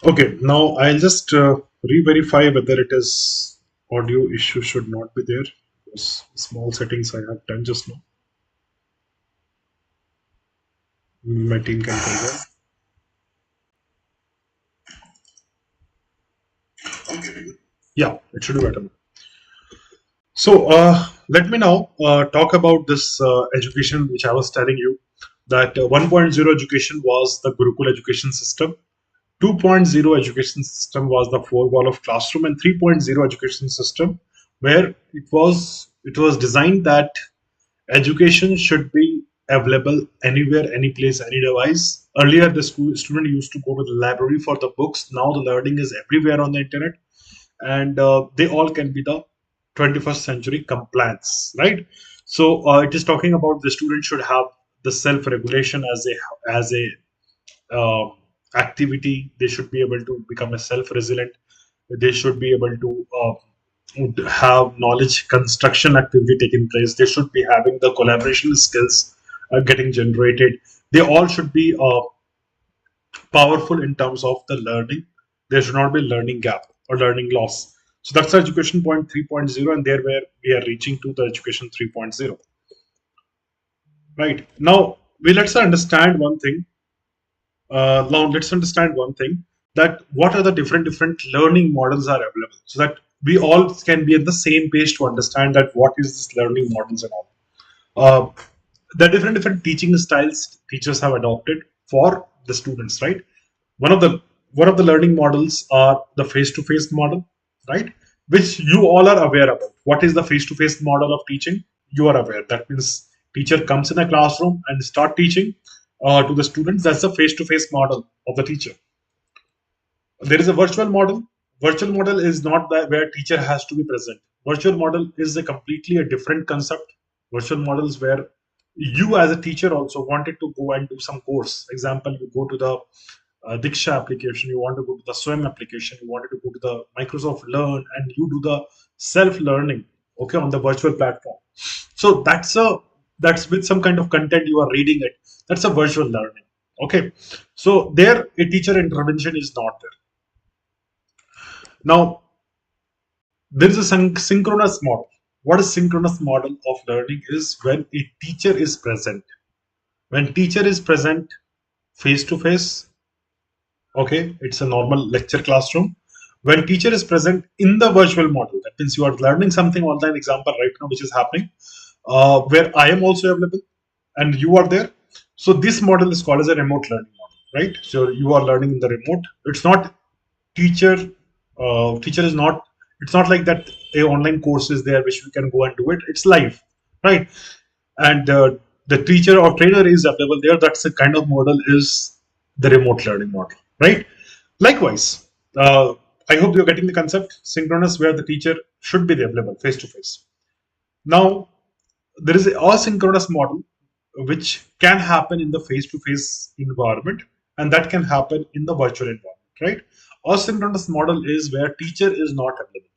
Okay, now I'll just re-verify whether it is audio issue should not be there. Those small settings I have done just now. My team can confirm. Yeah, it should be better. So let me now talk about this education which I was telling you that 1.0 education was the Gurukul education system. 2.0 education system was the four wall of classroom, and 3.0 education system where it was designed that education should be available anywhere, any place, any device. Earlier the student used to go to the library for the books. Now the learning is everywhere on the internet, and they all can be the 21st century compliance, right? So it is talking about the student should have the self regulation as a activity. They should be able to become a self-resilient. They should be able to have knowledge construction activity taking place. They should be having the collaboration skills getting generated. They all should be powerful in terms of the learning. There should not be learning gap or learning loss. So that's the education point 3.0, and there where we are reaching to the education 3.0. Right now, let's understand one thing. Now let's understand one thing, that what are the different learning models are available, so that we all can be on the same page to understand that what is this learning models and all. Uh, the different teaching styles teachers have adopted for the students, right? One of the one of the learning models are the face-to-face model, right? Which you all are aware about. What is the face-to-face model of teaching? You are aware. That means teacher comes in a classroom and start teaching to the students. That's the face-to-face model of the teacher. There is a virtual model. Virtual model is not that where teacher has to be present. Virtual model is a completely a different concept. Virtual models where you as a teacher also wanted to go and do some course. Example, you go to the Diksha application, you want to go to the Swim application, you wanted to go to the Microsoft Learn, and you do the self-learning, okay, on the virtual platform. So that's with some kind of content you are reading it. That's a virtual learning. Okay, so there a teacher intervention is not there. Now, there is a synchronous model. What is synchronous model of learning is when a teacher is present. When teacher is present face to face, okay, it's a normal lecture classroom. When teacher is present in the virtual model, that means you are learning something online, example right now, which is happening, where I am also available and you are there. So this model is called as a remote learning model, right? So you are learning in the remote. It's not teacher teacher is not, it's not like that a online course is there which we can go and do it. It's live, right? And the teacher or trainer is available there. That's the kind of model is the remote learning model, right? Likewise, I hope you're getting the concept. Synchronous, where the teacher should be available face to face. Now there is a asynchronous model which can happen in the face-to-face environment, and that can happen in the virtual environment, right? Asynchronous model is where teacher is not available.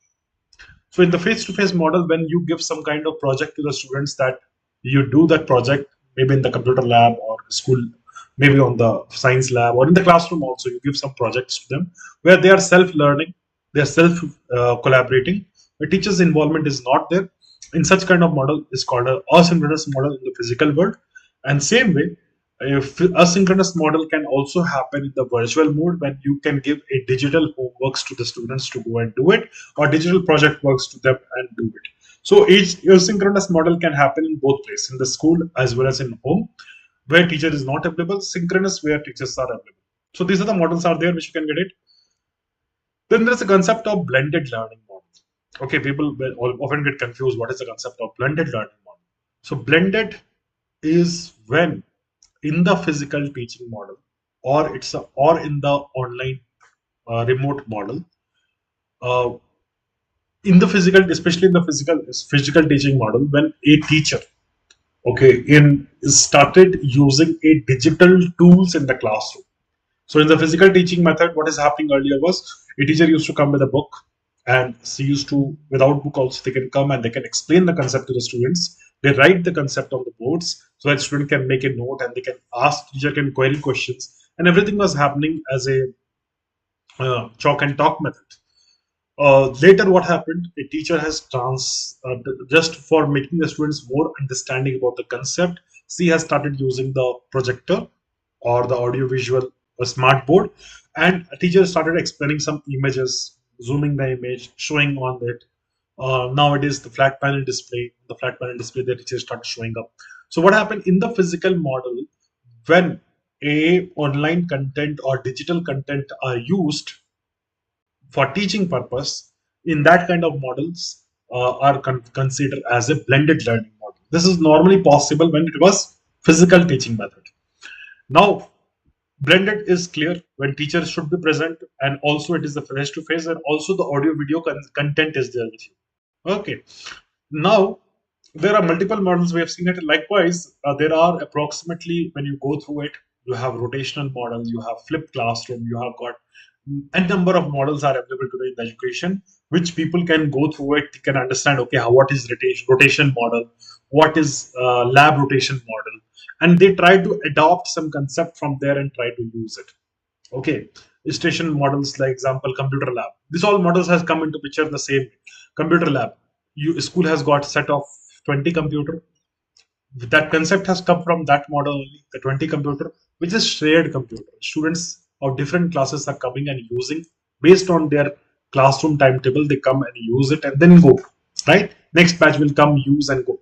So in the face-to-face model, when you give some kind of project to the students, that you do that project maybe in the computer lab or school, maybe on the science lab or in the classroom also, you give some projects to them where they are self-learning, they are self-collaborating. The teacher's involvement is not there. In such kind of model is called a asynchronous model in the physical world. And same way, if asynchronous model can also happen in the virtual mode, when you can give a digital homeworks to the students to go and do it, or digital project works to them and do it. So each asynchronous model can happen in both places, in the school as well as in home, where teacher is not available, synchronous where teachers are available. So these are the models are there which you can get it. Then there's a concept of blended learning model. Okay, people will often get confused. What is the concept of blended learning model? So blended is when in the physical teaching model, or in the online remote model, uh, in the physical, especially in the physical teaching model, when a teacher, okay, in started using a digital tools in the classroom. So in the physical teaching method, what is happening earlier was a teacher used to come with a book, and she used to, without book also, they can come and they can explain the concept to the students. They write the concept on the boards so that student can make a note and they can ask, teacher can query questions, and everything was happening as a chalk and talk method. Later, what happened? A teacher has just for making the students more understanding about the concept. She has started using the projector or the audio visual smart board, and a teacher started explaining some images, zooming the image, showing on it. Nowadays, the flat panel display, the teacher started showing up. So, what happened in the physical model when a online content or digital content are used for teaching purpose, in that kind of models are considered as a blended learning model. This is normally possible when it was physical teaching method. Now blended is clear when teachers should be present, and also it is the face to face, and also the audio video content is there with you. Okay. Now, there are multiple models we have seen it. Likewise, there are approximately, when you go through it, you have rotational models, you have flipped classroom, you have got a number of models are available today in the education, which people can go through it, can understand, okay, what is rotation model, what is lab rotation model, and they try to adopt some concept from there and try to use it. Okay, station models like example computer lab. These all models has come into picture the same way. Computer lab. School has got set of 20 computer. That concept has come from that model only, the 20 computer, which is shared computer. Students of different classes are coming and using based on their classroom timetable. They come and use it and then go. Right? Next batch will come, use and go.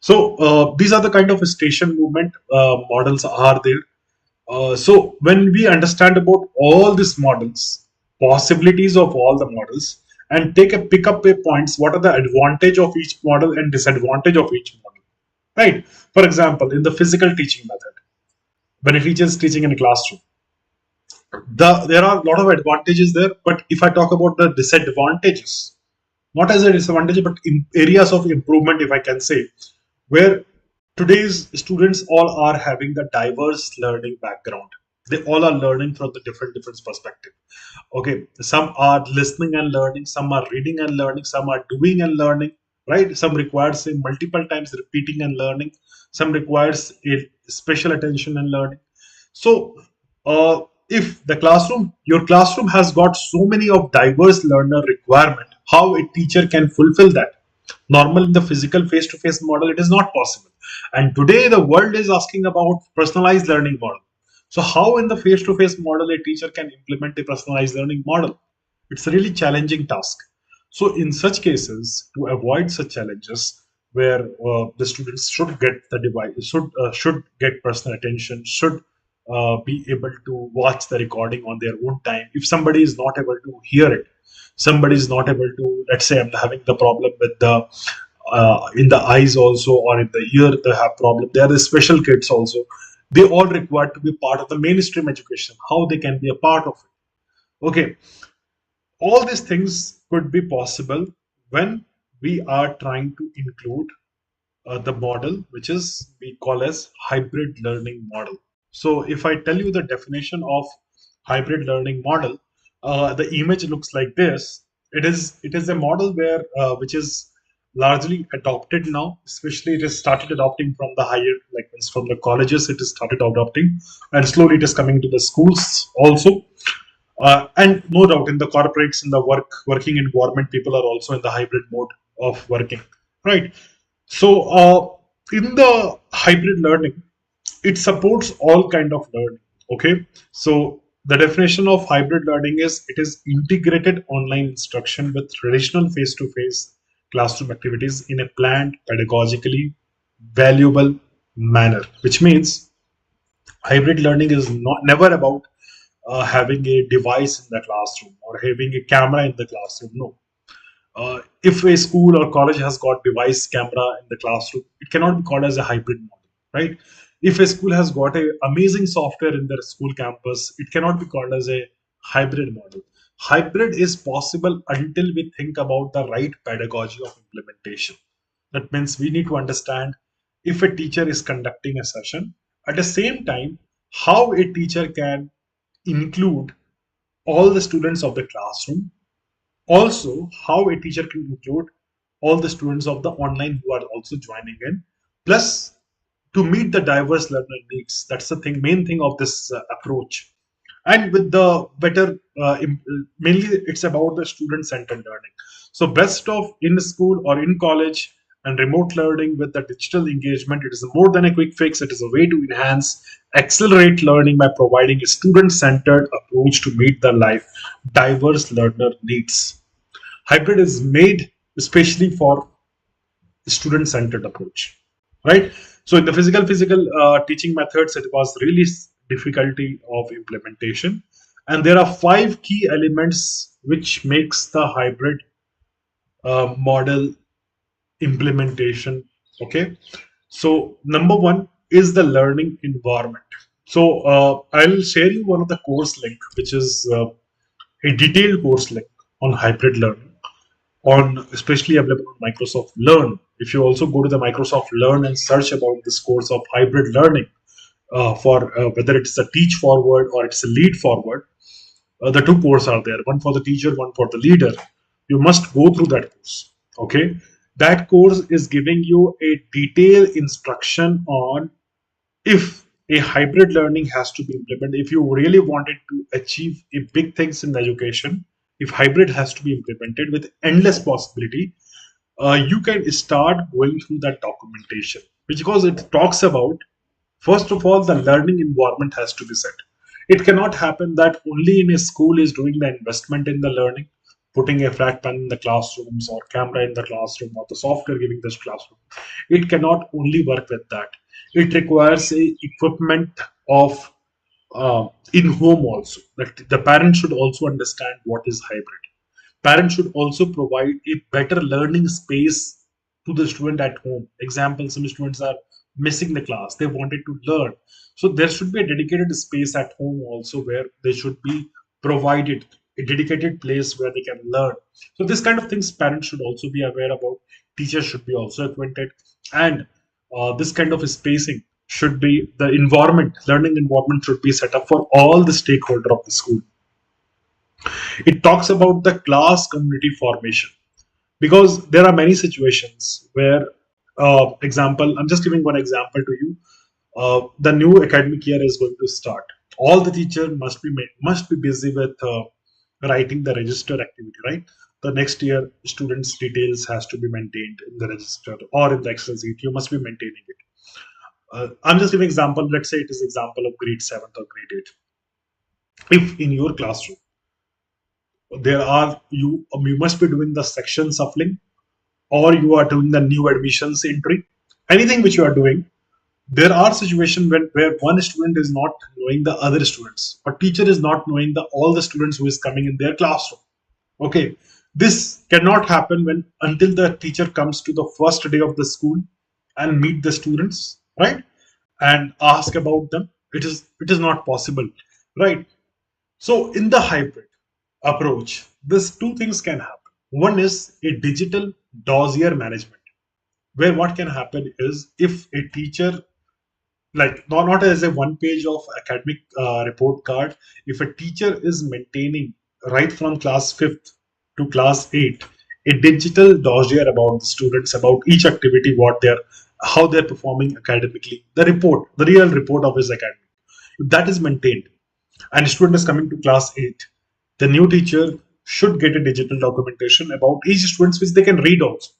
So these are the kind of station movement models are there. So when we understand about all these models, possibilities of all the models, and take a pick up a points, what are the advantage of each model and disadvantage of each model, right? For example, in the physical teaching method, when a teacher is teaching in a classroom, there are a lot of advantages there. But if I talk about the disadvantages, not as a disadvantage, but in areas of improvement, if I can say, where today's students all are having the diverse learning background. They all are learning from the different perspective. Okay, some are listening and learning, some are reading and learning, some are doing and learning, right? Some requires say multiple times repeating and learning, some requires a special attention and learning. So if your classroom has got so many of diverse learner requirement, how a teacher can fulfill that? Normal in the physical face-to-face model, it is not possible. And today the world is asking about personalized learning model. So how in the face-to-face model a teacher can implement a personalized learning model? It's a really challenging task. So in such cases, to avoid such challenges, where the students should get the device, should get personal attention, should be able to watch the recording on their own time. If somebody is not able to hear it, somebody is not able to, let's say, I'm having the problem with the in the eyes also, or in the ear they have problem. There are the special kids also. They all required to be part of the mainstream education. How they can be a part of it? Okay, all these things could be possible when we are trying to include the model which is we call as hybrid learning model. So if I tell you the definition of hybrid learning model, the image looks like this. It is a model where which is largely adopted now, especially it has started adopting from the higher, like means from the colleges it is started adopting, and slowly it is coming to the schools also. And no doubt in the corporates, in the working environment, people are also in the hybrid mode of working, right? So in the hybrid learning, it supports all kind of learning. Okay, so the definition of hybrid learning is it is integrated online instruction with traditional face-to-face classroom activities in a planned, pedagogically valuable manner. Which means hybrid learning is not never about having a device in the classroom or having a camera in the classroom. No, if a school or college has got device camera in the classroom, it cannot be called as a hybrid model, right? If a school has got a amazing software in their school campus, it cannot be called as a hybrid model. Hybrid is possible until we think about the right pedagogy of implementation. That means we need to understand if a teacher is conducting a session, at the same time, how a teacher can include all the students of the classroom, also how a teacher can include all the students of the online who are also joining in, plus to meet the diverse learner needs. That's the main thing of this approach. and with the better mainly it's about the student centered learning. So best of in school or in college and remote learning with the digital engagement, it is more than a quick fix. It is a way to enhance, accelerate learning by providing a student centered approach to meet the life diverse learner needs. Hybrid is made especially for student centered approach, right? So in the physical teaching methods, it was really difficulty of implementation, and there are five key elements which makes the hybrid model implementation. Okay, so number one is the learning environment. So I'll share you one of the course link, which is a detailed course link on hybrid learning, on especially available on Microsoft Learn. If you also go to the Microsoft Learn and search about this course of hybrid learning, for whether it's a teach forward or it's a lead forward, the two courses are there, one for the teacher, one for the leader. You must go through that course. Okay, that course is giving you a detailed instruction on if a hybrid learning has to be implemented, if you really wanted to achieve a big things in the education, if hybrid has to be implemented with endless possibility, you can start going through that documentation, because it talks about, first of all, the learning environment has to be set. It cannot happen that only in a school is doing the investment in the learning, putting a flat pan in the classrooms or camera in the classroom or the software giving this classroom. It cannot only work with that. It requires a equipment of in home also. That the parent should also understand what is hybrid. Parents should also provide a better learning space to the student at home. Example, some students are missing the class, they wanted to learn. So there should be a dedicated space at home also, where they should be provided a dedicated place where they can learn. So this kind of things parents should also be aware about. Teachers should be also acquainted, and this kind of spacing should be the environment, learning environment should be set up for all the stakeholder of the school. It talks about the class community formation, because there are many situations where, example, I'm just giving one example to you. The new academic year is going to start. All the teacher must be busy with writing the register activity, right? The next year students details has to be maintained in the register or in the excel sheet. You must be maintaining it. I'm just giving example. Let's say it is example of grade 7th or grade 8th. If in your classroom there are you must be doing the section shuffling, or you are doing the new admissions entry, anything which you are doing, there are situations where one student is not knowing the other students, or teacher is not knowing the all the students who is coming in their classroom. Okay, this cannot happen when until the teacher comes to the first day of the school and meet the students, right, and ask about them. It is not possible, right? So in the hybrid approach, these two things can happen. One is a digital dossier management, where what can happen is, if a teacher, like not as a one page of academic report card, if a teacher is maintaining right from class 5th to class 8 a digital dossier about the students, about each activity, what they're, how they're performing academically, the report, the real report of his academy, if that is maintained, and a student is coming to class 8, the new teacher should get a digital documentation about each student which they can read also.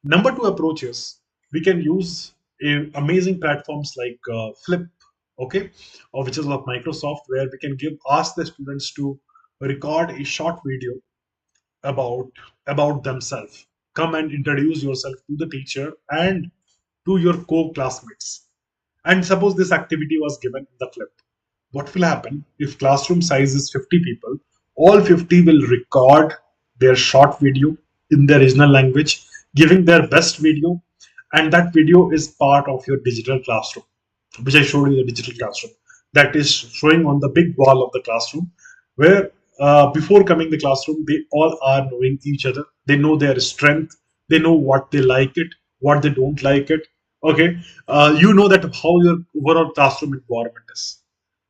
Number two approach is, we can use amazing platforms like Flip, okay, or which is of Microsoft, where we can ask the students to record a short video about themselves. Come and introduce yourself to the teacher and to your co-classmates. And suppose this activity was given in the Flip. What will happen if classroom size is 50 people? All 50 will record their short video in their original language, giving their best video, and that video is part of your digital classroom, which I showed you, the digital classroom that is showing on the big wall of the classroom, where before coming the classroom, they all are knowing each other. They know their strength. They know what they like it, what they don't like it. Okay, you know that how your overall classroom environment is.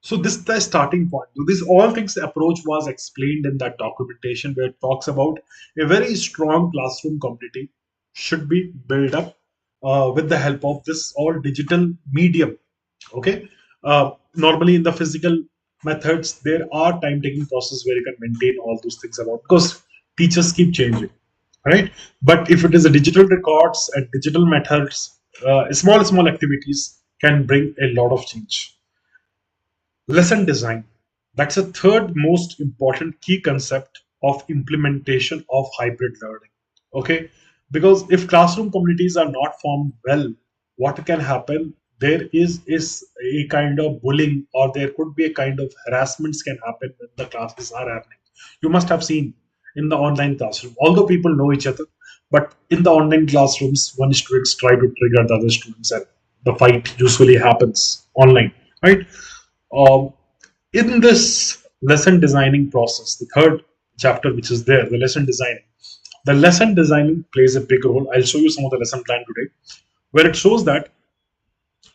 So this is the starting point. So this all things approach was explained in that documentation, where it talks about a very strong classroom community should be built up with the help of this all digital medium. Okay, normally in the physical methods. There are time taking process where you can maintain all those things about, because teachers keep changing, right? But if it is a digital records and digital methods, small activities can bring a lot of change. Lesson design. That's a third most important key concept of implementation of hybrid learning. Okay, because if classroom communities are not formed well, what can happen? There is a kind of bullying, or there could be a kind of harassments can happen when the classes are happening. You must have seen in the online classroom, although people know each other, but in the online classrooms, one students try to trigger the other students, and the fight usually happens online, right? Um, in this lesson designing process, the third chapter which is there, the lesson designing plays a big role. I'll show you some of the lesson plan today, where it shows that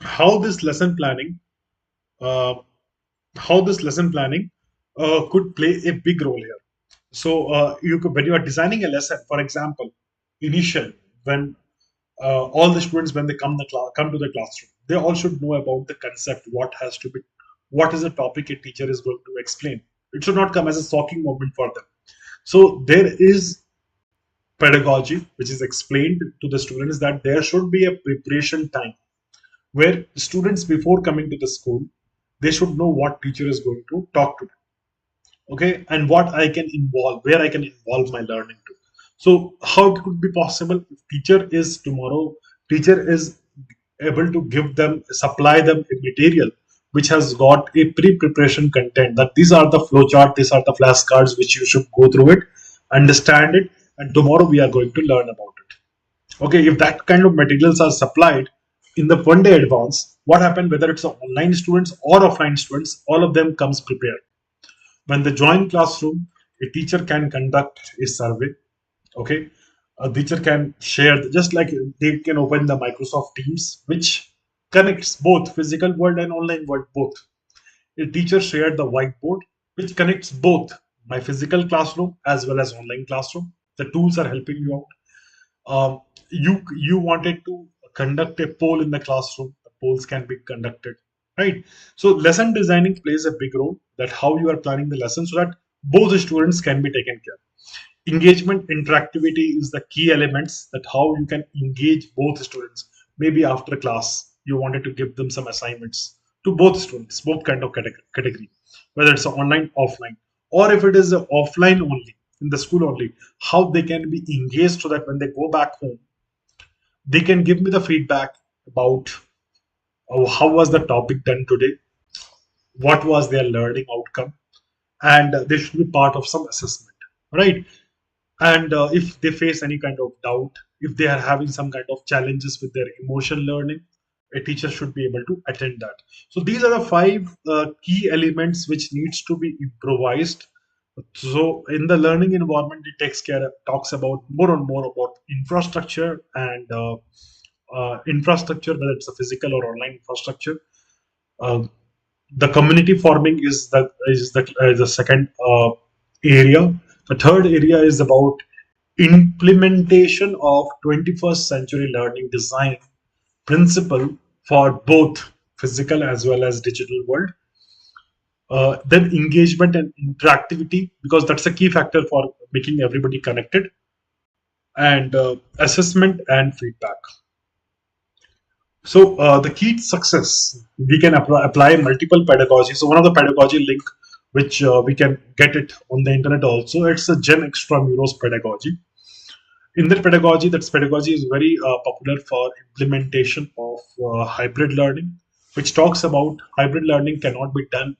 how this lesson planning, uh, how this lesson planning could play a big role here. So you could, when you are designing a lesson, for example, initial, when all the students, when they come to the classroom, they all should know about the concept, what has to be, what is the topic a teacher is going to explain. It should not come as a shocking moment for them. So there is pedagogy which is explained to the students, that there should be a preparation time where students, before coming to the school, they should know what teacher is going to talk to them, okay, and what I can involve, where I can involve my learning to. So how it could be possible if teacher is able to give them, supply them a material which has got a pre-preparation content, that these are the flowchart, these are the flashcards which you should go through it, understand it, and tomorrow we are going to learn about it. Okay, if that kind of materials are supplied in the one day advance, what happened, whether it's online students or offline students, all of them comes prepared. When they join classroom, a teacher can conduct a survey. Okay, a teacher can share, just like they can open the Microsoft Teams, which connects both physical world and online world both. A teacher shared the whiteboard, which connects both my physical classroom as well as online classroom. The tools are helping you out. You wanted to conduct a poll in the classroom, the polls can be conducted, right? So lesson designing plays a big role, that how you are planning the lesson so that both the students can be taken care. Engagement, interactivity is the key elements, that how you can engage both students. Maybe after class you wanted to give them some assignments to both students, both kind of category, whether it's online, offline, or if it is offline only, in the school only, how they can be engaged, so that when they go back home, they can give me the feedback about, oh, how was the topic done today, what was their learning outcome, and they should be part of some assessment, right? And if they face any kind of doubt, if they are having some kind of challenges with their emotion learning, a teacher should be able to attend that. So these are the five key elements which needs to be improvised. So in the learning environment, it talks about more and more about infrastructure, and infrastructure, whether it's a physical or online infrastructure. uh, the community forming is the second area. The third area is about implementation of 21st century learning design principle for both physical as well as digital world. Then engagement and interactivity, because that's a key factor for making everybody connected, and assessment and feedback. So the key to success, we can apply multiple pedagogy. So one of the pedagogy link, which we can get it on the internet also, it's a Gen Extramuros pedagogy. In that pedagogy is very popular for implementation of hybrid learning, which talks about hybrid learning cannot be done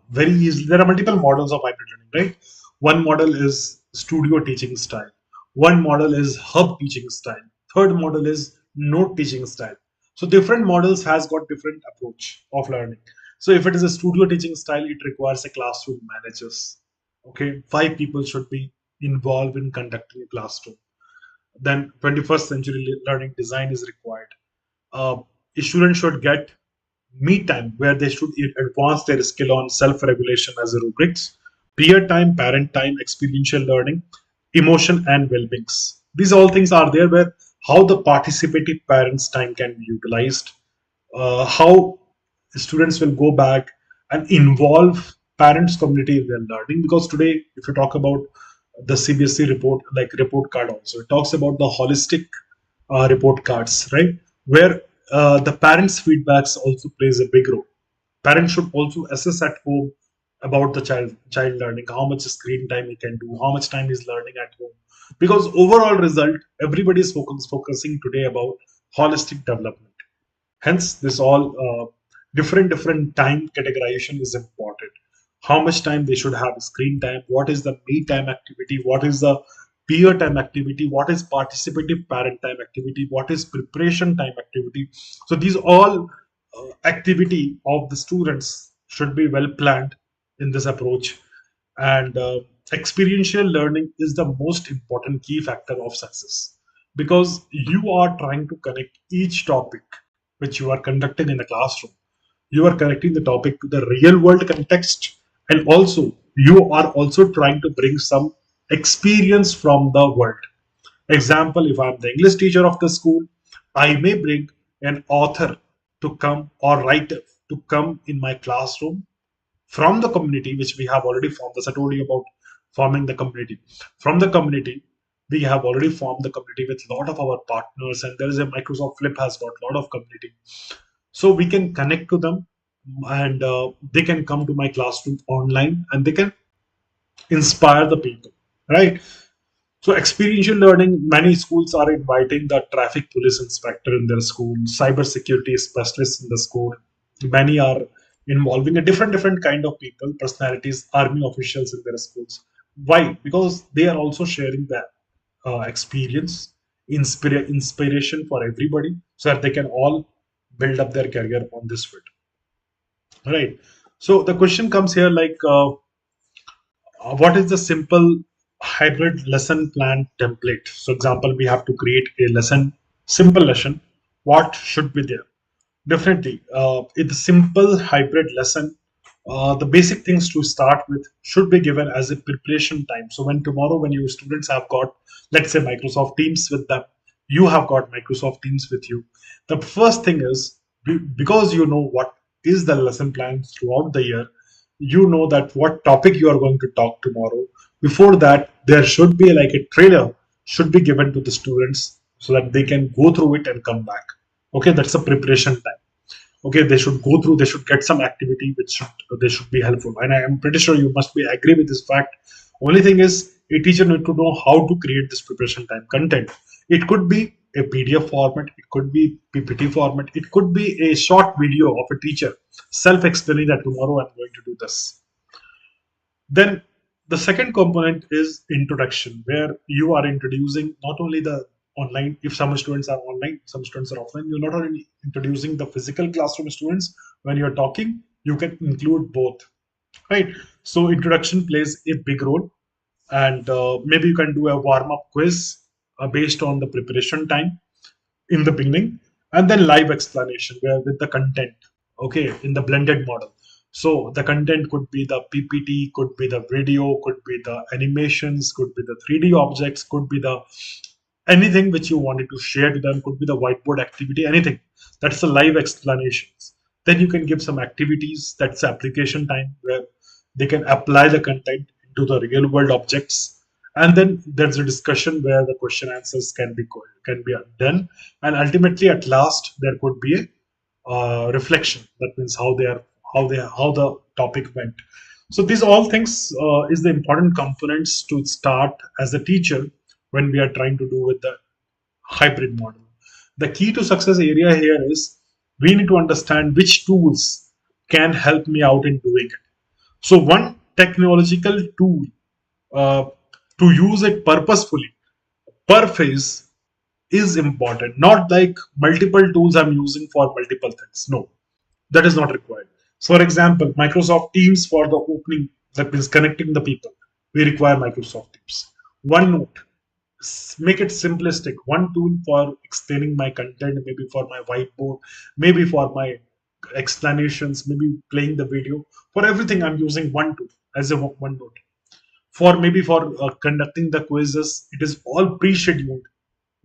very easily. There are multiple models of hybrid learning, right? One model is studio teaching style. One model is hub teaching style. Third model is note teaching style. So different models has got different approach of learning. So if it is a studio teaching style, it requires a classroom managers. Okay, 5 people should be involved in conducting a classroom. Then 21st century learning design is required. uh, a student should get me time, where they should advance their skill on self-regulation as a rubrics, peer time, parent time, experiential learning, emotion and well-beings. These all things are there, where how the participative parents time can be utilized, how students will go back and involve parents community in their learning. Because today, if you talk about the CBSE report, like report card also, it talks about the holistic report cards, right? Where the parents' feedbacks also plays a big role. Parents should also assess at home about the child learning, how much screen time he can do, how much time he's learning at home. Because overall result, everybody is focusing today about holistic development. Hence, this all different time categorization is important. How much time they should have screen time, what is the me time activity, what is the peer time activity, what is participative parent time activity, what is preparation time activity. So these all activity of the students should be well planned in this approach. And experiential learning is the most important key factor of success, because you are trying to connect each topic which you are conducting in the classroom. You are connecting the topic to the real world context, and also you are also trying to bring some experience from the world. Example, if I'm the English teacher of the school, I may bring an author to come, or writer to come in my classroom from the community which we have already formed. As I told you about forming the community. From the community, we have already formed the community with a lot of our partners, and there is a Microsoft Flip has got a lot of community. So we can connect to them, and they can come to my classroom online, and they can inspire the people, right? So experiential learning, many schools are inviting the traffic police inspector in their school, cyber security specialists in the school. Many are involving a different kind of people, personalities, army officials in their schools. Why? Because they are also sharing their experience, inspiration for everybody, so that they can all build up their career on this field. Right. So the question comes here, like, what is the simple hybrid lesson plan template? So example, we have to create a lesson, simple lesson. What should be there? Definitely, in the simple hybrid lesson, the basic things to start with should be given as a preparation time. So when tomorrow, when your students have got, let's say, Microsoft Teams with them, you have got Microsoft Teams with you. The first thing is, because you know what is the lesson plan throughout the year, you know that what topic you are going to talk tomorrow. Before that, there should be like a trailer should be given to the students so that they can go through it and come back. Okay, that's a preparation time. Okay, they should go through, they should get some activity which they should be helpful, and I am pretty sure you must be agree with this fact. Only thing is, a teacher need to know how to create this preparation time content. It could be a PDF format, it could be PPT format, it could be a short video of a teacher self-explaining that tomorrow I'm going to do this. Then the second component is introduction, where you are introducing not only the online, if some students are online, some students are offline, you're not only introducing the physical classroom students. When you're talking, you can include both, right? So introduction plays a big role, and maybe you can do a warm-up quiz based on the preparation time in the beginning, and then live explanation where with the content, okay, in the blended model. So the content could be the PPT, could be the video, could be the animations, could be the 3D objects, could be the anything which you wanted to share to them, could be the whiteboard activity, anything. That's the live explanations. Then you can give some activities, that's application time, where they can apply the content into the real world objects. And then there's a discussion where the question answers can be done, and ultimately at last there could be a reflection. That means how the topic went. So these all things is the important components to start as a teacher when we are trying to do with the hybrid model. The key to success area here is we need to understand which tools can help me out in doing it. So one technological tool, uh, to use it purposefully per phase, is important. Not like multiple tools I'm using for multiple things. No, that is not required. So for example, Microsoft Teams for the opening, that means connecting the people, we require Microsoft Teams. OneNote, make it simplistic. One tool for explaining my content, maybe for my whiteboard, maybe for my explanations, maybe playing the video. For everything, I'm using one tool as a OneNote. For maybe for conducting the quizzes, it is all pre-scheduled.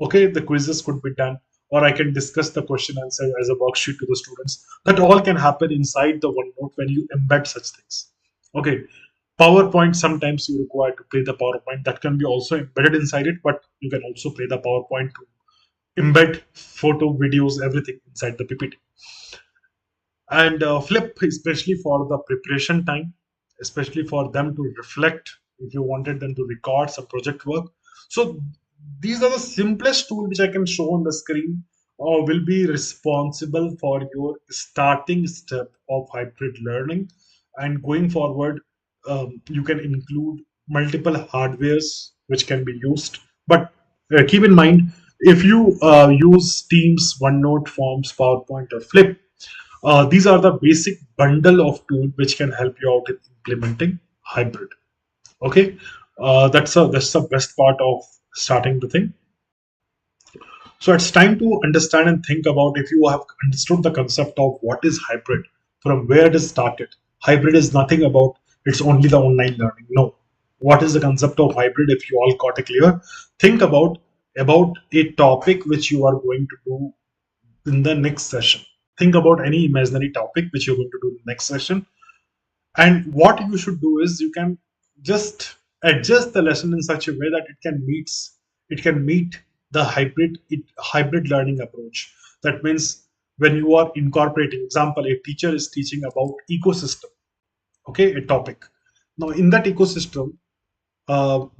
Okay, the quizzes could be done or I can discuss the question answer as a worksheet to the students. That all can happen inside the OneNote when you embed such things. Okay. PowerPoint, sometimes you require to play the PowerPoint. That can be also embedded inside it, but you can also play the PowerPoint to embed photo, videos, everything inside the PPT. And Flip, especially for the preparation time, especially for them to reflect, if you wanted them to record some project work. So these are the simplest tool which I can show on the screen, or will be responsible for your starting step of hybrid learning. And going forward, you can include multiple hardwares which can be used, but keep in mind, if you use Teams, OneNote, Forms, PowerPoint, or Flip, these are the basic bundle of tools which can help you out in implementing hybrid. Okay, that's the best part of starting the thing. So it's time to understand and think about, if you have understood the concept of what is hybrid, from where it is started. Hybrid is nothing about it's only the online learning. No, what is the concept of hybrid? If you all got it clear, think about a topic which you are going to do in the next session. Think about any imaginary topic which you're going to do in the next session. And what you should do is you can just adjust the lesson in such a way that it can meet the hybrid learning approach. That means when you are incorporating, example, a teacher is teaching about ecosystem, okay, a topic. Now in that ecosystem,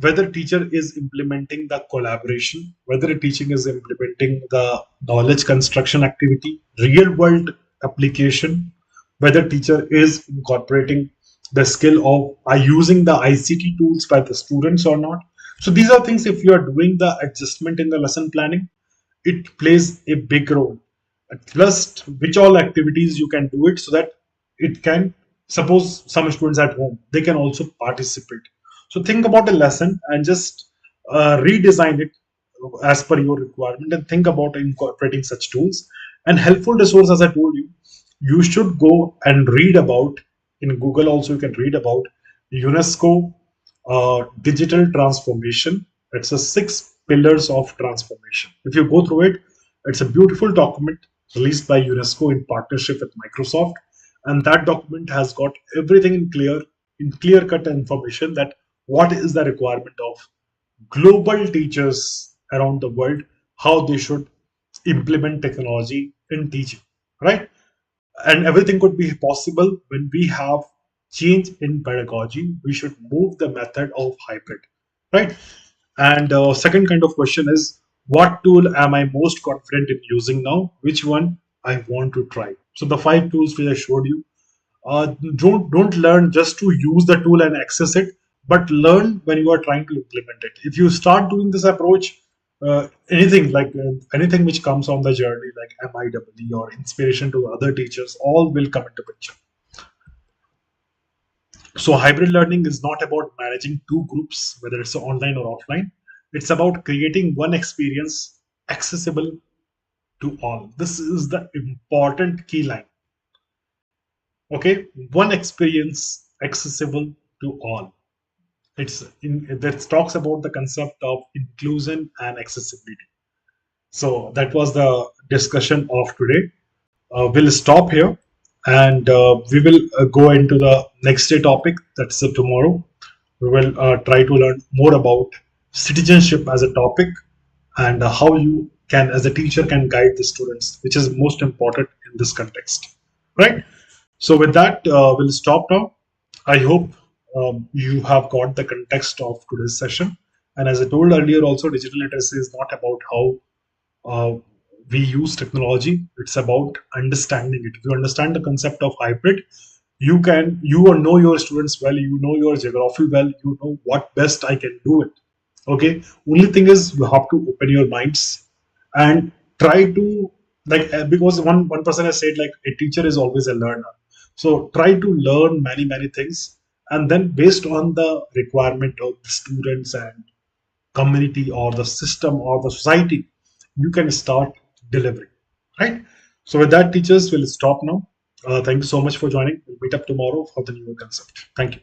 whether teacher is implementing the collaboration, whether a teaching is implementing the knowledge construction activity, real world application, whether teacher is incorporating the skill of using the ICT tools by the students or not. So these are things, if you are doing the adjustment in the lesson planning, it plays a big role. Plus, which all activities you can do it, so that it can, suppose some students at home, they can also participate. So think about a lesson and just redesign it as per your requirement, and think about incorporating such tools. And helpful resource, as I told you, you should go and read about, in Google also you can read about UNESCO digital transformation. It's a 6 pillars of transformation. If you go through it, it's a beautiful document released by UNESCO in partnership with Microsoft, and that document has got everything in clear cut information, that what is the requirement of global teachers around the world, how they should implement technology in teaching, right? And everything could be possible when we have change in pedagogy. We should move the method of hybrid, right? And second kind of question is, what tool am I most confident in using now? Which one I want to try? So the 5 tools which I showed you, don't learn just to use the tool and access it, but learn when you are trying to implement it. If you start doing this approach, anything which comes on the journey, like MIEE or inspiration to other teachers, all will come into picture. So hybrid learning is not about managing two groups, whether it's online or offline. It's about creating one experience accessible to all. This is the important key line. Okay, one experience accessible to all. That talks about the concept of inclusion and accessibility. So that was the discussion of today. We'll stop here, and we will go into the next day topic. That's tomorrow. We will try to learn more about citizenship as a topic, and how you can, as a teacher, can guide the students, which is most important in this context, right? So with that, we'll stop now. I hope you have got the context of today's session. And as I told earlier, also digital literacy is not about how we use technology. It's about understanding it. If you understand the concept of hybrid, you will know your students well, you know your geography well, you know what best I can do it. Okay. Only thing is, you have to open your minds and try to, because one person has said, like, a teacher is always a learner. So try to learn many things, and then based on the requirement of the students and community or the system or the society, you can start delivering, right? So with that, teachers, will stop now. Thank you so much for joining. We'll meet up tomorrow for the newer concept. Thank you.